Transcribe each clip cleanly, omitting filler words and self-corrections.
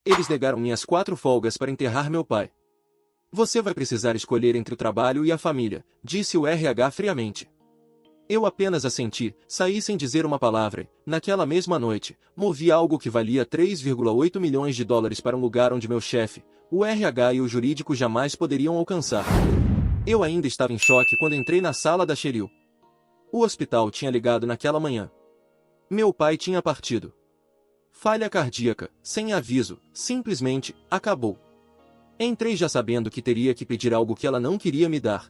Eles negaram-me as 4 folgas para enterrar meu pai. Você vai precisar escolher entre o trabalho e a família, disse o RH friamente. Eu apenas assenti, saí sem dizer uma palavra. Naquela mesma noite, movi algo que valia 3,8 milhões de dólares para um lugar onde meu chefe, o RH e o jurídico jamais poderiam alcançar. Eu ainda estava em choque quando entrei na sala da Cheryl. O hospital tinha ligado naquela manhã. Meu pai tinha partido. Falha cardíaca, sem aviso, simplesmente, acabou. Entrei já sabendo que teria que pedir algo que ela não queria me dar.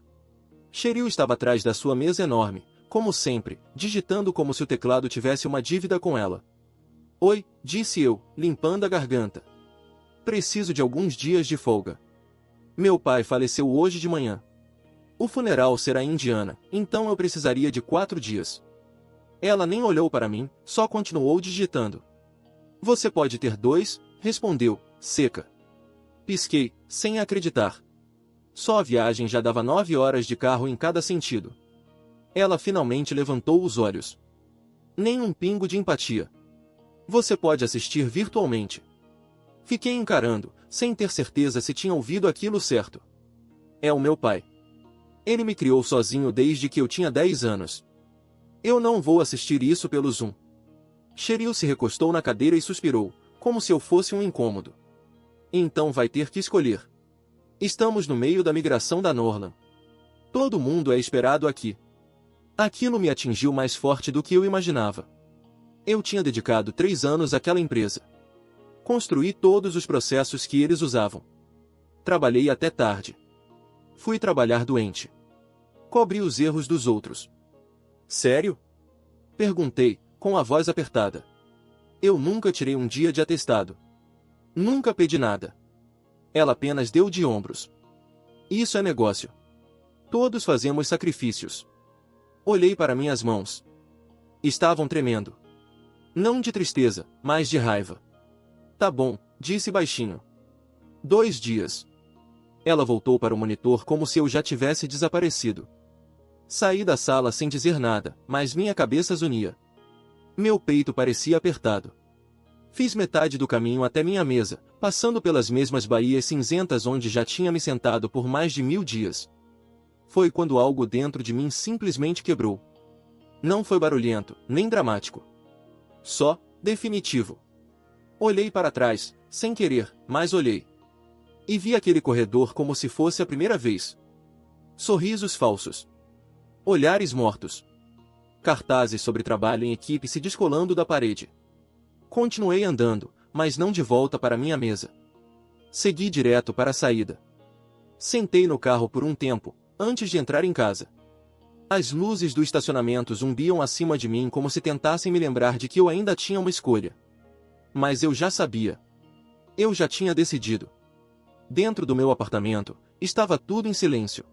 Cheryl estava atrás da sua mesa enorme, como sempre, digitando como se o teclado tivesse uma dívida com ela. Oi, disse eu, limpando a garganta. Preciso de alguns dias de folga. Meu pai faleceu hoje de manhã. O funeral será em Indiana, então eu precisaria de 4 dias. Ela nem olhou para mim, só continuou digitando. Você pode ter 2, respondeu, seca. Pisquei, sem acreditar. Só a viagem já dava 9 horas de carro em cada sentido. Ela finalmente levantou os olhos. Nem um pingo de empatia. Você pode assistir virtualmente. Fiquei encarando, sem ter certeza se tinha ouvido aquilo certo. É o meu pai. Ele me criou sozinho desde que eu tinha 10 anos. Eu não vou assistir isso pelo Zoom. Cheryl se recostou na cadeira e suspirou, como se eu fosse um incômodo. Então vai ter que escolher. Estamos no meio da migração da Norland. Todo mundo é esperado aqui. Aquilo me atingiu mais forte do que eu imaginava. Eu tinha dedicado 3 anos àquela empresa. Construí todos os processos que eles usavam. Trabalhei até tarde. Fui trabalhar doente. Cobri os erros dos outros. Sério? Perguntei, com a voz apertada. Eu nunca tirei um dia de atestado. Nunca pedi nada. Ela apenas deu de ombros. Isso é negócio. Todos fazemos sacrifícios. Olhei para minhas mãos. Estavam tremendo. Não de tristeza, mas de raiva. Tá bom, disse baixinho. 2 dias. Ela voltou para o monitor como se eu já tivesse desaparecido. Saí da sala sem dizer nada, mas minha cabeça zunia. Meu peito parecia apertado. Fiz metade do caminho até minha mesa, passando pelas mesmas baías cinzentas onde já tinha me sentado por mais de 1000 dias. Foi quando algo dentro de mim simplesmente quebrou. Não foi barulhento, nem dramático. Só, definitivo. Olhei para trás, sem querer, mas olhei. E vi aquele corredor como se fosse a primeira vez. Sorrisos falsos. Olhares mortos. Cartazes sobre trabalho em equipe se descolando da parede. Continuei andando, mas não de volta para minha mesa. Segui direto para a saída. Sentei no carro por um tempo, antes de entrar em casa. As luzes do estacionamento zumbiam acima de mim como se tentassem me lembrar de que eu ainda tinha uma escolha. Mas eu já sabia. Eu já tinha decidido. Dentro do meu apartamento, estava tudo em silêncio.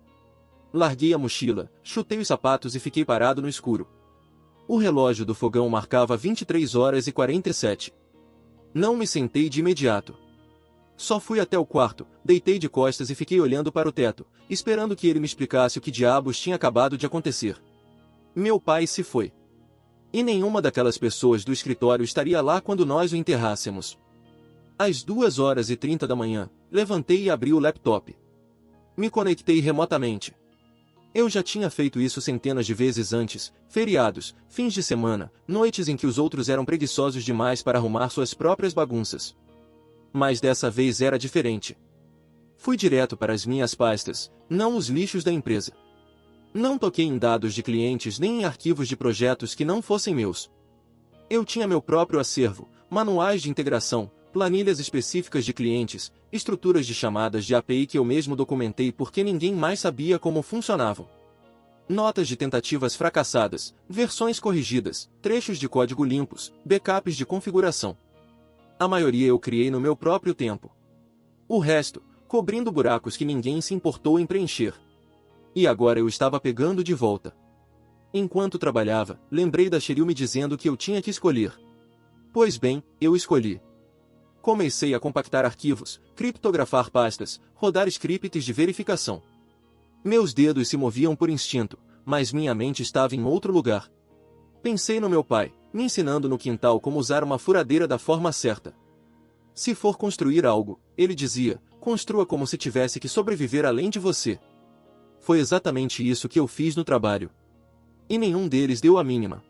Larguei a mochila, chutei os sapatos e fiquei parado no escuro. O relógio do fogão marcava 23 horas e 47. Não me sentei de imediato. Só fui até o quarto, deitei de costas e fiquei olhando para o teto, esperando que ele me explicasse o que diabos tinha acabado de acontecer. Meu pai se foi. E nenhuma daquelas pessoas do escritório estaria lá quando nós o enterrássemos. Às 2h30 da manhã, levantei e abri o laptop. Me conectei remotamente. Eu já tinha feito isso centenas de vezes antes, feriados, fins de semana, noites em que os outros eram preguiçosos demais para arrumar suas próprias bagunças. Mas dessa vez era diferente. Fui direto para as minhas pastas, não os lixos da empresa. Não toquei em dados de clientes nem em arquivos de projetos que não fossem meus. Eu tinha meu próprio acervo, manuais de integração, planilhas específicas de clientes, estruturas de chamadas de API que eu mesmo documentei porque ninguém mais sabia como funcionavam. Notas de tentativas fracassadas, versões corrigidas, trechos de código limpos, backups de configuração. A maioria eu criei no meu próprio tempo. O resto, cobrindo buracos que ninguém se importou em preencher. E agora eu estava pegando de volta. Enquanto trabalhava, lembrei da Cheryl me dizendo que eu tinha que escolher. Pois bem, eu escolhi. Comecei a compactar arquivos, criptografar pastas, rodar scripts de verificação. Meus dedos se moviam por instinto, mas minha mente estava em outro lugar. Pensei no meu pai, me ensinando no quintal como usar uma furadeira da forma certa. Se for construir algo, ele dizia, construa como se tivesse que sobreviver além de você. Foi exatamente isso que eu fiz no trabalho. E nenhum deles deu a mínima.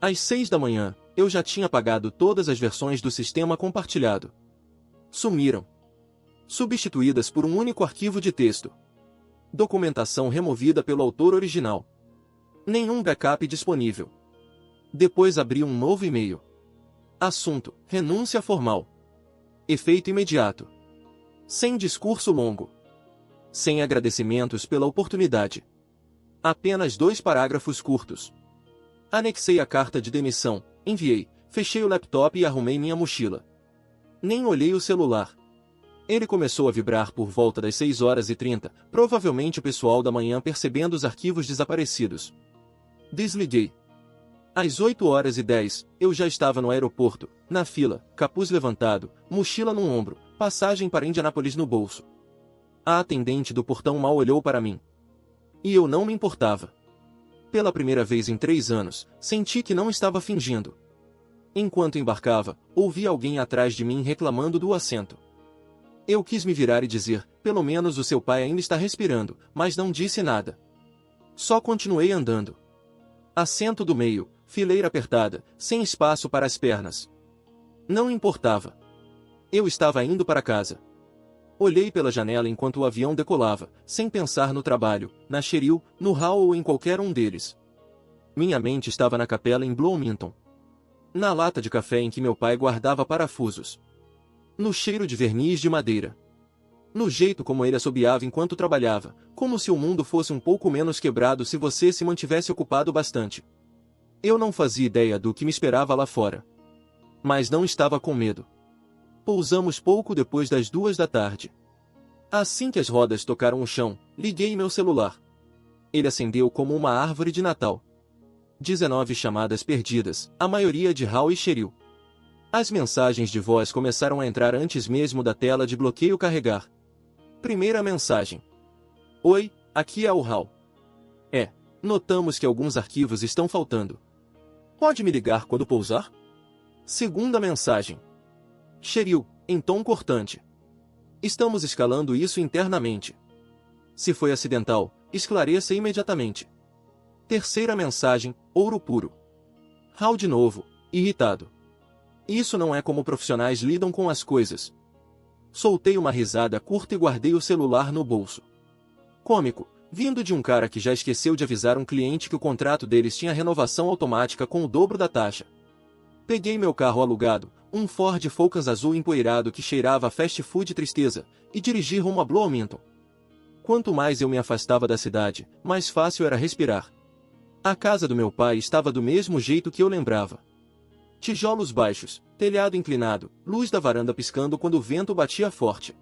Às 6 da manhã, eu já tinha apagado todas as versões do sistema compartilhado. Sumiram. Substituídas por um único arquivo de texto. Documentação removida pelo autor original. Nenhum backup disponível. Depois abri um novo e-mail. Assunto: renúncia formal. Efeito imediato. Sem discurso longo. Sem agradecimentos pela oportunidade. Apenas 2 parágrafos curtos. Anexei a carta de demissão, enviei, fechei o laptop e arrumei minha mochila. Nem olhei o celular. Ele começou a vibrar por volta das 6h30, provavelmente o pessoal da manhã percebendo os arquivos desaparecidos. Desliguei. Às 8h10, eu já estava no aeroporto, na fila, capuz levantado, mochila no ombro, passagem para Indianápolis no bolso. A atendente do portão mal olhou para mim. E eu não me importava. Pela primeira vez em 3 anos, senti que não estava fingindo. Enquanto embarcava, ouvi alguém atrás de mim reclamando do assento. Eu quis me virar e dizer, pelo menos o seu pai ainda está respirando, mas não disse nada. Só continuei andando. Assento do meio, fileira apertada, sem espaço para as pernas. Não importava. Eu estava indo para casa. Olhei pela janela enquanto o avião decolava, sem pensar no trabalho, na Cheryl, no Hal ou em qualquer um deles. Minha mente estava na capela em Bloomington. Na lata de café em que meu pai guardava parafusos. No cheiro de verniz de madeira. No jeito como ele assobiava enquanto trabalhava, como se o mundo fosse um pouco menos quebrado se você se mantivesse ocupado bastante. Eu não fazia ideia do que me esperava lá fora. Mas não estava com medo. Pousamos pouco depois das 2 da tarde. Assim que as rodas tocaram o chão, liguei meu celular. Ele acendeu como uma árvore de Natal. 19 chamadas perdidas, a maioria de Hal e Cheryl. As mensagens de voz começaram a entrar antes mesmo da tela de bloqueio carregar. Primeira mensagem. Oi, aqui é o Hal. Notamos que alguns arquivos estão faltando. Pode me ligar quando pousar? Segunda mensagem. Cheryl, em tom cortante. Estamos escalando isso internamente. Se foi acidental, esclareça imediatamente. Terceira mensagem, ouro puro. Hal de novo, irritado. Isso não é como profissionais lidam com as coisas. Soltei uma risada curta e guardei o celular no bolso. Cômico, vindo de um cara que já esqueceu de avisar um cliente que o contrato deles tinha renovação automática com o dobro da taxa. Peguei meu carro alugado, um Ford Focus azul empoeirado que cheirava a fast food tristeza, e dirigi rumo a Bloomington. Quanto mais eu me afastava da cidade, mais fácil era respirar. A casa do meu pai estava do mesmo jeito que eu lembrava. Tijolos baixos, telhado inclinado, luz da varanda piscando quando o vento batia forte.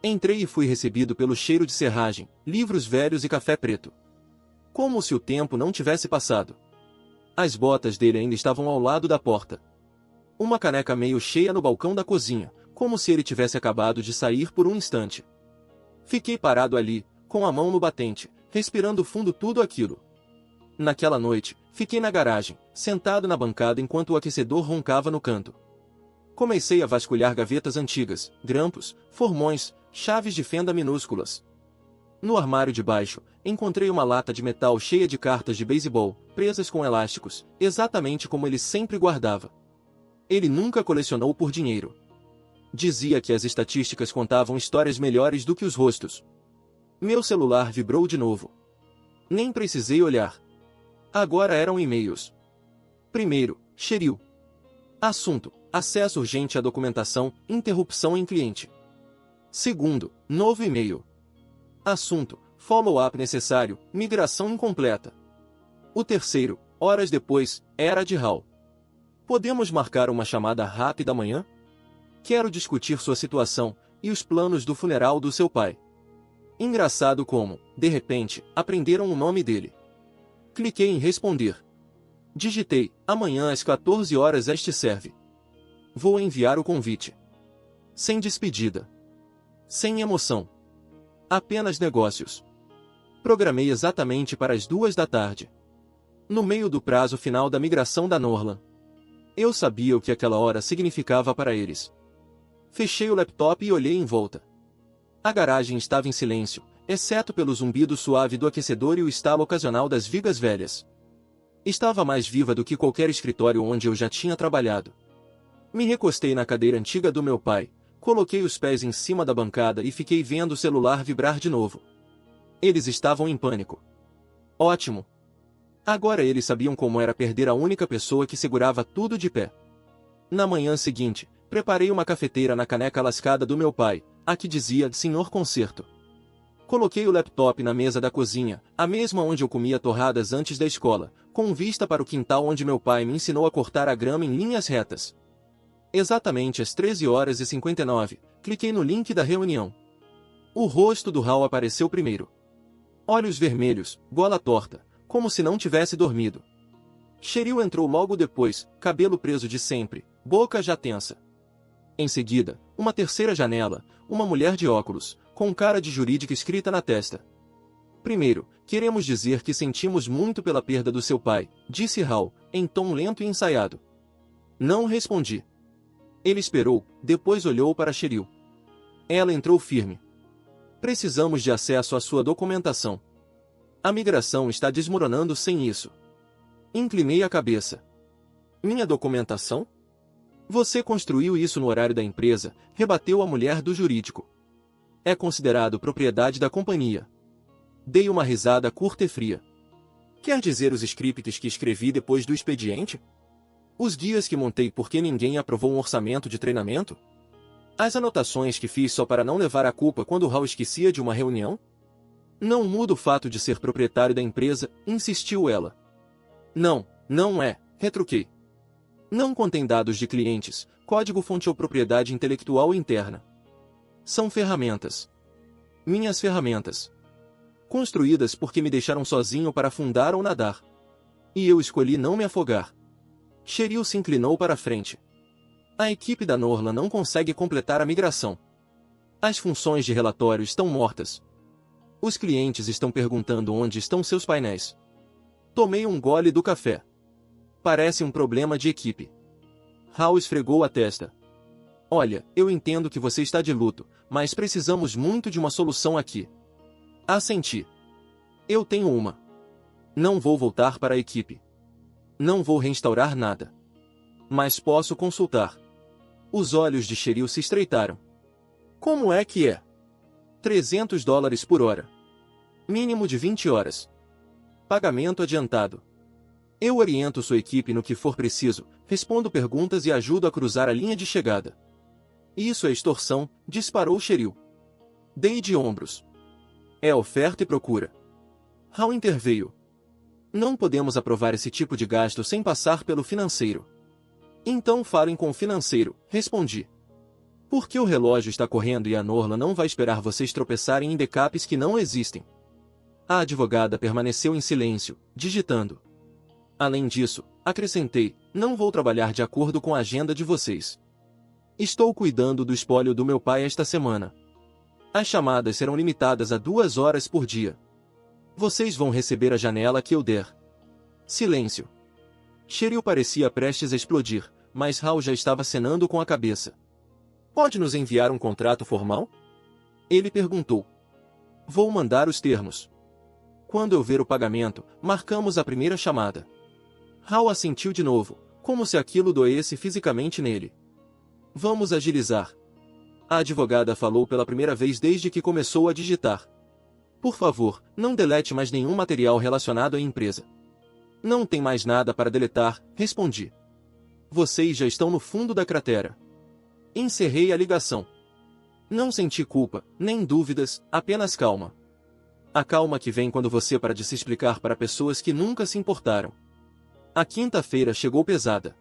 Entrei e fui recebido pelo cheiro de serragem, livros velhos e café preto. Como se o tempo não tivesse passado. As botas dele ainda estavam ao lado da porta. Uma caneca meio cheia no balcão da cozinha, como se ele tivesse acabado de sair por um instante. Fiquei parado ali, com a mão no batente, respirando fundo tudo aquilo. Naquela noite, fiquei na garagem, sentado na bancada enquanto o aquecedor roncava no canto. Comecei a vasculhar gavetas antigas, grampos, formões, chaves de fenda minúsculas. No armário de baixo, encontrei uma lata de metal cheia de cartas de beisebol, presas com elásticos, exatamente como ele sempre guardava. Ele nunca colecionou por dinheiro. Dizia que as estatísticas contavam histórias melhores do que os rostos. Meu celular vibrou de novo. Nem precisei olhar. Agora eram e-mails. Primeiro, Cheryl. Assunto: acesso urgente à documentação, interrupção em cliente. Segundo, novo e-mail. Assunto: follow-up necessário, migração incompleta. O terceiro, horas depois, era de Hal. Podemos marcar uma chamada rápida amanhã? Quero discutir sua situação e os planos do funeral do seu pai. Engraçado como, de repente, aprenderam o nome dele. Cliquei em responder. Digitei, amanhã às 14 horas este serve. Vou enviar o convite. Sem despedida. Sem emoção. Apenas negócios. Programei exatamente para as 2 da tarde. No meio do prazo final da migração da Norland. Eu sabia o que aquela hora significava para eles. Fechei o laptop e olhei em volta. A garagem estava em silêncio, exceto pelo zumbido suave do aquecedor e o estalo ocasional das vigas velhas. Estava mais viva do que qualquer escritório onde eu já tinha trabalhado. Me recostei na cadeira antiga do meu pai, coloquei os pés em cima da bancada e fiquei vendo o celular vibrar de novo. Eles estavam em pânico. Ótimo! Agora eles sabiam como era perder a única pessoa que segurava tudo de pé. Na manhã seguinte, preparei uma cafeteira na caneca lascada do meu pai, a que dizia Senhor Concerto. Coloquei o laptop na mesa da cozinha, a mesma onde eu comia torradas antes da escola, com vista para o quintal onde meu pai me ensinou a cortar a grama em linhas retas. Exatamente às 13h59, cliquei no link da reunião. O rosto do Hal apareceu primeiro. Olhos vermelhos, gola torta, como se não tivesse dormido. Cheryl entrou logo depois, cabelo preso de sempre, boca já tensa. Em seguida, uma terceira janela, uma mulher de óculos, com cara de jurídica escrita na testa. Primeiro, queremos dizer que sentimos muito pela perda do seu pai, disse Hal, em tom lento e ensaiado. Não respondi. Ele esperou, depois olhou para Cheryl. Ela entrou firme. Precisamos de acesso à sua documentação. A migração está desmoronando sem isso. Inclinei a cabeça. Minha documentação? Você construiu isso no horário da empresa, rebateu a mulher do jurídico. É considerado propriedade da companhia. Dei uma risada curta e fria. Quer dizer os scripts que escrevi depois do expediente? Os dias que montei porque ninguém aprovou um orçamento de treinamento? As anotações que fiz só para não levar a culpa quando Hal esquecia de uma reunião? Não muda o fato de ser proprietário da empresa, insistiu ela. Não, não é, retruquei. Não contém dados de clientes, código-fonte ou propriedade intelectual interna. São ferramentas. Minhas ferramentas. Construídas porque me deixaram sozinho para afundar ou nadar. E eu escolhi não me afogar. Cheryl se inclinou para a frente. A equipe da Norla não consegue completar a migração. As funções de relatório estão mortas. Os clientes estão perguntando onde estão seus painéis. Tomei um gole do café. Parece um problema de equipe. Hal esfregou a testa. Olha, eu entendo que você está de luto, mas precisamos muito de uma solução aqui. Assenti. Eu tenho uma. Não vou voltar para a equipe. Não vou reinstaurar nada. Mas posso consultar. Os olhos de Cheryl se estreitaram. Como é que é? $300 por hora. Mínimo de 20 horas. Pagamento adiantado. Eu oriento sua equipe no que for preciso, respondo perguntas e ajudo a cruzar a linha de chegada. Isso é extorsão, disparou Cheryl. Dei de ombros. É oferta e procura. Hal interveio. Não podemos aprovar esse tipo de gasto sem passar pelo financeiro. Então falem com o financeiro, respondi. Porque o relógio está correndo e a Norla não vai esperar vocês tropeçarem em decapes que não existem. A advogada permaneceu em silêncio, digitando. Além disso, acrescentei, não vou trabalhar de acordo com a agenda de vocês. Estou cuidando do espólio do meu pai esta semana. As chamadas serão limitadas a 2 horas por dia. Vocês vão receber a janela que eu der. Silêncio. Cheryl parecia prestes a explodir, mas Hal já estava acenando com a cabeça. Pode nos enviar um contrato formal? Ele perguntou. Vou mandar os termos. Quando eu ver o pagamento, marcamos a primeira chamada. Hal assentiu de novo, como se aquilo doesse fisicamente nele. Vamos agilizar. A advogada falou pela primeira vez desde que começou a digitar. Por favor, não delete mais nenhum material relacionado à empresa. Não tem mais nada para deletar, respondi. Vocês já estão no fundo da cratera. Encerrei a ligação. Não senti culpa, nem dúvidas, apenas calma. A calma que vem quando você para de se explicar para pessoas que nunca se importaram. A quinta-feira chegou pesada.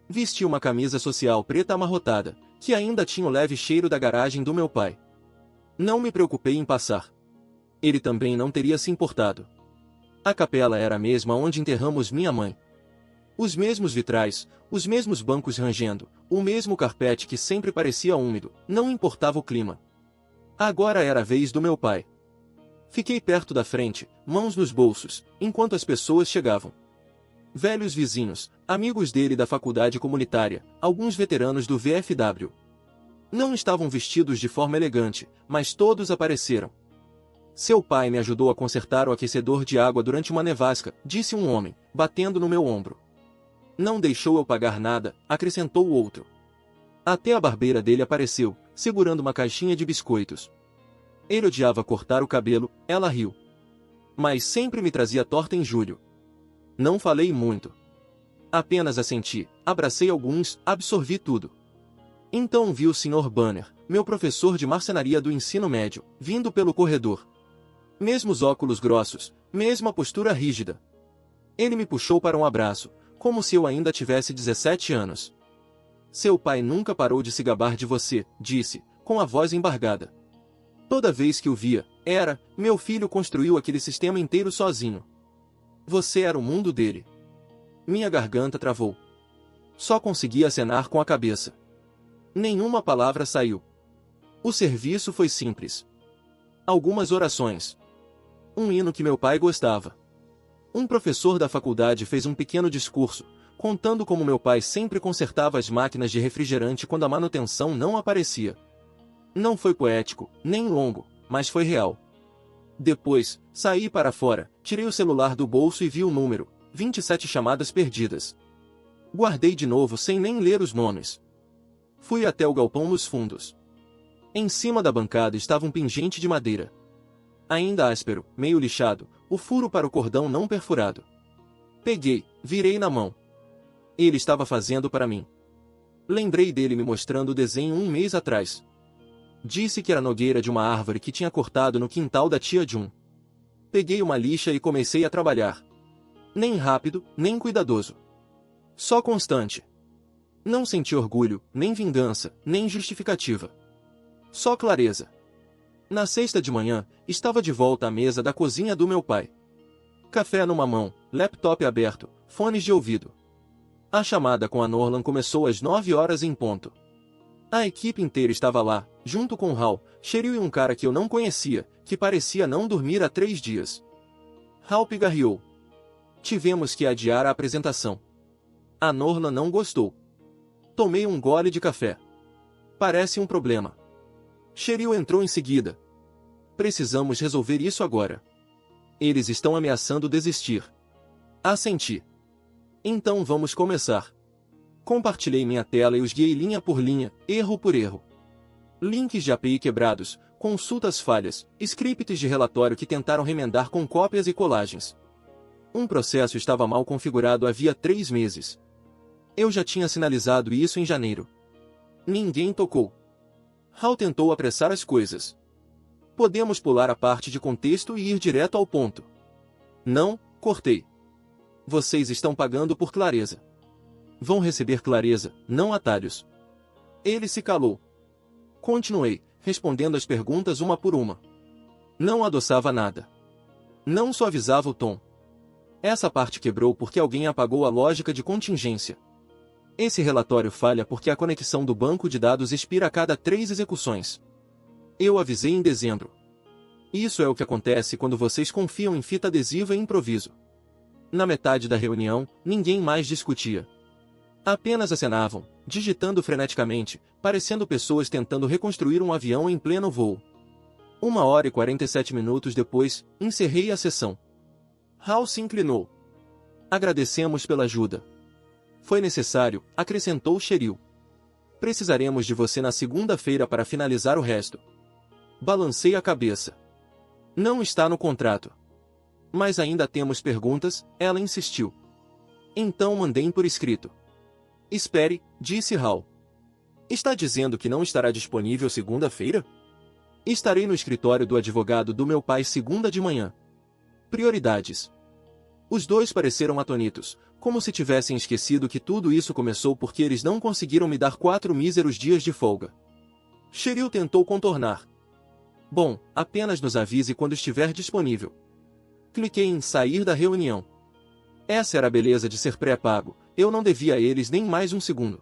Vesti uma camisa social preta amarrotada, que ainda tinha o leve cheiro da garagem do meu pai. Não me preocupei em passar. Ele também não teria se importado. A capela era a mesma onde enterramos minha mãe. Os mesmos vitrais, os mesmos bancos rangendo, o mesmo carpete que sempre parecia úmido, não importava o clima. Agora era a vez do meu pai. Fiquei perto da frente, mãos nos bolsos, enquanto as pessoas chegavam. Velhos vizinhos, amigos dele da faculdade comunitária, alguns veteranos do VFW. Não estavam vestidos de forma elegante, mas todos apareceram. Seu pai me ajudou a consertar o aquecedor de água durante uma nevasca, disse um homem, batendo no meu ombro. Não deixou eu pagar nada, acrescentou o outro. Até a barbeira dele apareceu, segurando uma caixinha de biscoitos. Ele odiava cortar o cabelo, ela riu. Mas sempre me trazia torta em julho. Não falei muito. Apenas assenti, abracei alguns, absorvi tudo. Então vi o Sr. Banner, meu professor de marcenaria do ensino médio, vindo pelo corredor. Mesmos óculos grossos, mesma postura rígida. Ele me puxou para um abraço, como se eu ainda tivesse 17 anos. Seu pai nunca parou de se gabar de você, disse, com a voz embargada. Toda vez que o via, meu filho construiu aquele sistema inteiro sozinho. Você era o mundo dele. Minha garganta travou. Só consegui acenar com a cabeça. Nenhuma palavra saiu. O serviço foi simples. Algumas orações. Um hino que meu pai gostava. Um professor da faculdade fez um pequeno discurso, contando como meu pai sempre consertava as máquinas de refrigerante quando a manutenção não aparecia. Não foi poético, nem longo, mas foi real. Depois, saí para fora, tirei o celular do bolso e vi o número, 27 chamadas perdidas. Guardei de novo sem nem ler os nomes. Fui até o galpão nos fundos. Em cima da bancada estava um pingente de madeira. Ainda áspero, meio lixado, o furo para o cordão não perfurado. Peguei, virei na mão. Ele estava fazendo para mim. Lembrei dele me mostrando o desenho um mês atrás. Disse que era nogueira de uma árvore que tinha cortado no quintal da tia Jun. Peguei uma lixa e comecei a trabalhar. Nem rápido, nem cuidadoso. Só constante. Não senti orgulho, nem vingança, nem justificativa. Só clareza. Na sexta de manhã, estava de volta à mesa da cozinha do meu pai. Café numa mão, laptop aberto, fones de ouvido. A chamada com a Norlan começou às 9 horas em ponto. A equipe inteira estava lá, junto com Hal, Cheryl e um cara que eu não conhecia, que parecia não dormir há 3 dias. Hal pigarreou. Tivemos que adiar a apresentação. A Norlan não gostou. Tomei um gole de café. Parece um problema. Cheryl entrou em seguida. Precisamos resolver isso agora. Eles estão ameaçando desistir. Assenti. Então vamos começar. Compartilhei minha tela e os guiei linha por linha, erro por erro. Links de API quebrados, consultas falhas, scripts de relatório que tentaram remendar com cópias e colagens. Um processo estava mal configurado havia 3 meses. Eu já tinha sinalizado isso em janeiro. Ninguém tocou. Hal tentou apressar as coisas. Podemos pular a parte de contexto e ir direto ao ponto. Não, cortei. Vocês estão pagando por clareza. Vão receber clareza, não atalhos. Ele se calou. Continuei, respondendo as perguntas uma por uma. Não adoçava nada. Não suavizava o tom. Essa parte quebrou porque alguém apagou a lógica de contingência. Esse relatório falha porque a conexão do banco de dados expira a cada 3 execuções. Eu avisei em dezembro. Isso é o que acontece quando vocês confiam em fita adesiva e improviso. Na metade da reunião, ninguém mais discutia. Apenas acenavam, digitando freneticamente, parecendo pessoas tentando reconstruir um avião em pleno voo. 1 hora e 47 minutos depois, encerrei a sessão. Hal se inclinou. Agradecemos pela ajuda. Foi necessário, acrescentou Cheryl. Precisaremos de você na segunda-feira para finalizar o resto. Balancei a cabeça. Não está no contrato. Mas ainda temos perguntas, ela insistiu. Então mandei por escrito. Espere, disse Hal. Está dizendo que não estará disponível segunda-feira? Estarei no escritório do advogado do meu pai segunda de manhã. Prioridades. Os dois pareceram atonitos, como se tivessem esquecido que tudo isso começou porque eles não conseguiram me dar 4 míseros dias de folga. Cheryl tentou contornar. Bom, apenas nos avise quando estiver disponível. Cliquei em sair da reunião. Essa era a beleza de ser pré-pago, eu não devia a eles nem mais um segundo.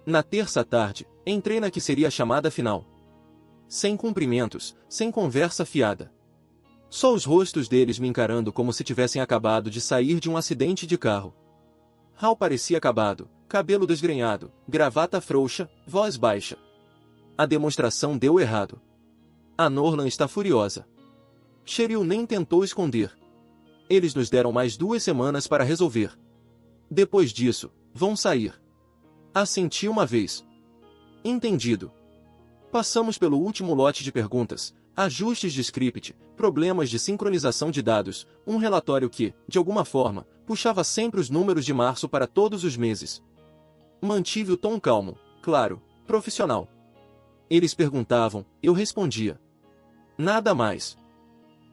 Na terça à tarde, entrei na que seria a chamada final. Sem cumprimentos, sem conversa fiada. Só os rostos deles me encarando como se tivessem acabado de sair de um acidente de carro. Hal parecia acabado, cabelo desgrenhado, gravata frouxa, voz baixa. A demonstração deu errado. A Norlan está furiosa. Cheryl nem tentou esconder. Eles nos deram mais 2 semanas para resolver. Depois disso, vão sair. Assenti uma vez. Entendido. Passamos pelo último lote de perguntas, ajustes de script, problemas de sincronização de dados, um relatório que, de alguma forma, puxava sempre os números de março para todos os meses. Mantive o tom calmo, claro, profissional. Eles perguntavam, eu respondia. Nada mais.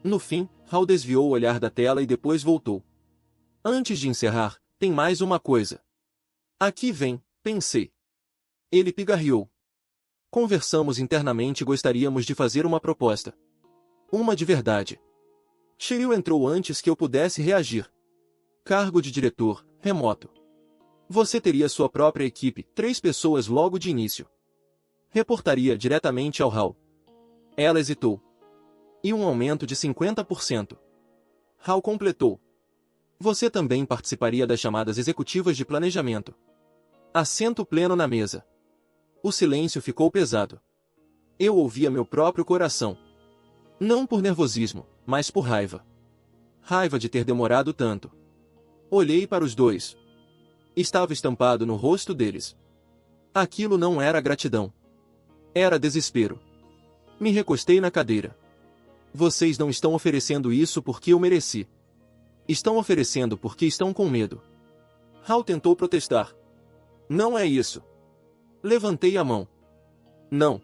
No fim, Hal desviou o olhar da tela e depois voltou. Antes de encerrar, tem mais uma coisa. Aqui vem, pensei. Ele pigarreou. Conversamos internamente e gostaríamos de fazer uma proposta. Uma de verdade. Cheryl entrou antes que eu pudesse reagir. Cargo de diretor, remoto. Você teria sua própria equipe, 3 pessoas logo de início. Reportaria diretamente ao Hal. Ela hesitou. E um aumento de 50%. Hal completou. Você também participaria das chamadas executivas de planejamento. Assento pleno na mesa. O silêncio ficou pesado. Eu ouvia meu próprio coração. Não por nervosismo, mas por raiva. Raiva de ter demorado tanto. Olhei para os dois. Estava estampado no rosto deles. Aquilo não era gratidão. Era desespero. Me recostei na cadeira. Vocês não estão oferecendo isso porque eu mereci. Estão oferecendo porque estão com medo. Hal tentou protestar. Não é isso. Levantei a mão. Não.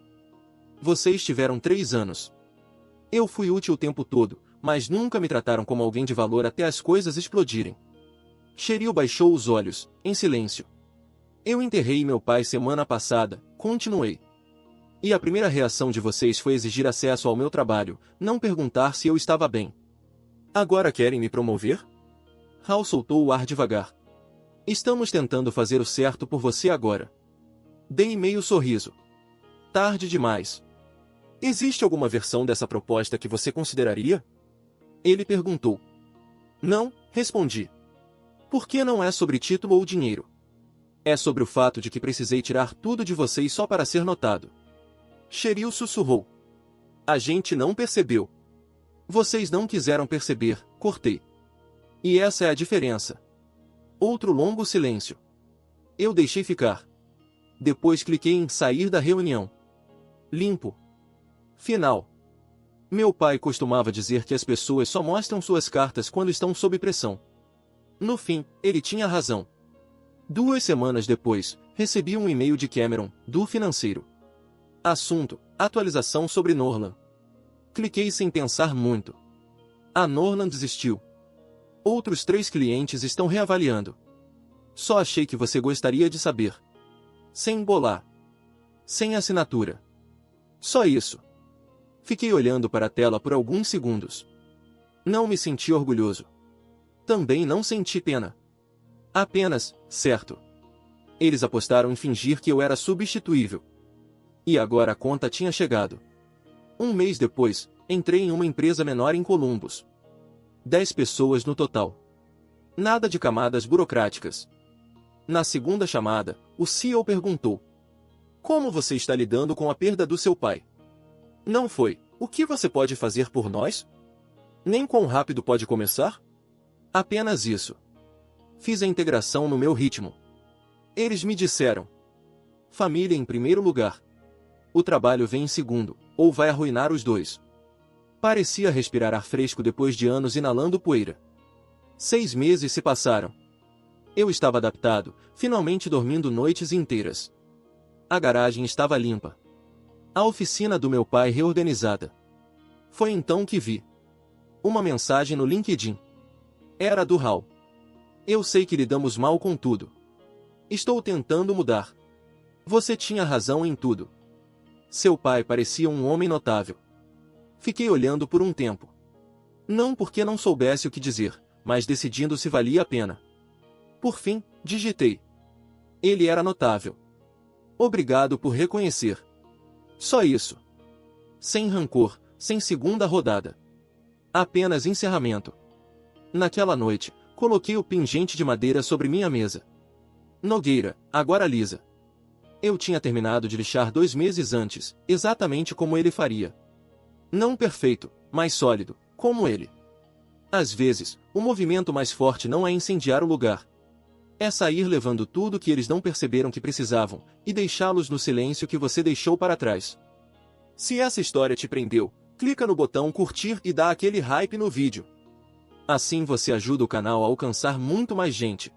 Vocês tiveram 3 anos. Eu fui útil o tempo todo, mas nunca me trataram como alguém de valor até as coisas explodirem. Cheryl baixou os olhos, em silêncio. Eu enterrei meu pai semana passada, continuei. E a primeira reação de vocês foi exigir acesso ao meu trabalho, não perguntar se eu estava bem. Agora querem me promover? Hal soltou o ar devagar. Estamos tentando fazer o certo por você agora. Dei meio sorriso. Tarde demais. Existe alguma versão dessa proposta que você consideraria? Ele perguntou. Não, respondi. Porque não é sobre título ou dinheiro. É sobre o fato de que precisei tirar tudo de vocês só para ser notado. Cheryl sussurrou. A gente não percebeu. Vocês não quiseram perceber, cortei. E essa é a diferença. Outro longo silêncio. Eu deixei ficar. Depois cliquei em sair da reunião. Limpo. Final. Meu pai costumava dizer que as pessoas só mostram suas cartas quando estão sob pressão. No fim, ele tinha razão. 2 semanas depois, recebi um e-mail de Cameron, do financeiro. Assunto: atualização sobre Norlan. Cliquei sem pensar muito. A Norlan desistiu. Outros 3 clientes estão reavaliando. Só achei que você gostaria de saber. Sem embolar. Sem assinatura. Só isso. Fiquei olhando para a tela por alguns segundos. Não me senti orgulhoso. Também não senti pena. Apenas, certo. Eles apostaram em fingir que eu era substituível. E agora a conta tinha chegado. 1 mês depois, entrei em uma empresa menor em Columbus. 10 pessoas no total. Nada de camadas burocráticas. Na segunda chamada, o CEO perguntou: como você está lidando com a perda do seu pai? Não foi: o que você pode fazer por nós? Nem quão rápido pode começar? Apenas isso. Fiz a integração no meu ritmo. Eles me disseram: família em primeiro lugar. O trabalho vem em segundo, ou vai arruinar os dois. Parecia respirar ar fresco depois de anos inalando poeira. 6 meses se passaram. Eu estava adaptado, finalmente dormindo noites inteiras. A garagem estava limpa. A oficina do meu pai reorganizada. Foi então que vi uma mensagem no LinkedIn. Era do Hal. Eu sei que lidamos mal com tudo. Estou tentando mudar. Você tinha razão em tudo. Seu pai parecia um homem notável. Fiquei olhando por um tempo. Não porque não soubesse o que dizer, mas decidindo se valia a pena. Por fim, digitei. Ele era notável. Obrigado por reconhecer. Só isso. Sem rancor, sem segunda rodada. Apenas encerramento. Naquela noite, coloquei o pingente de madeira sobre minha mesa. Nogueira, agora lisa. Eu tinha terminado de lixar 2 meses antes, exatamente como ele faria. Não perfeito, mas sólido, como ele. Às vezes, o movimento mais forte não é incendiar o lugar. É sair levando tudo que eles não perceberam que precisavam, e deixá-los no silêncio que você deixou para trás. Se essa história te prendeu, clica no botão curtir e dá aquele hype no vídeo. Assim você ajuda o canal a alcançar muito mais gente.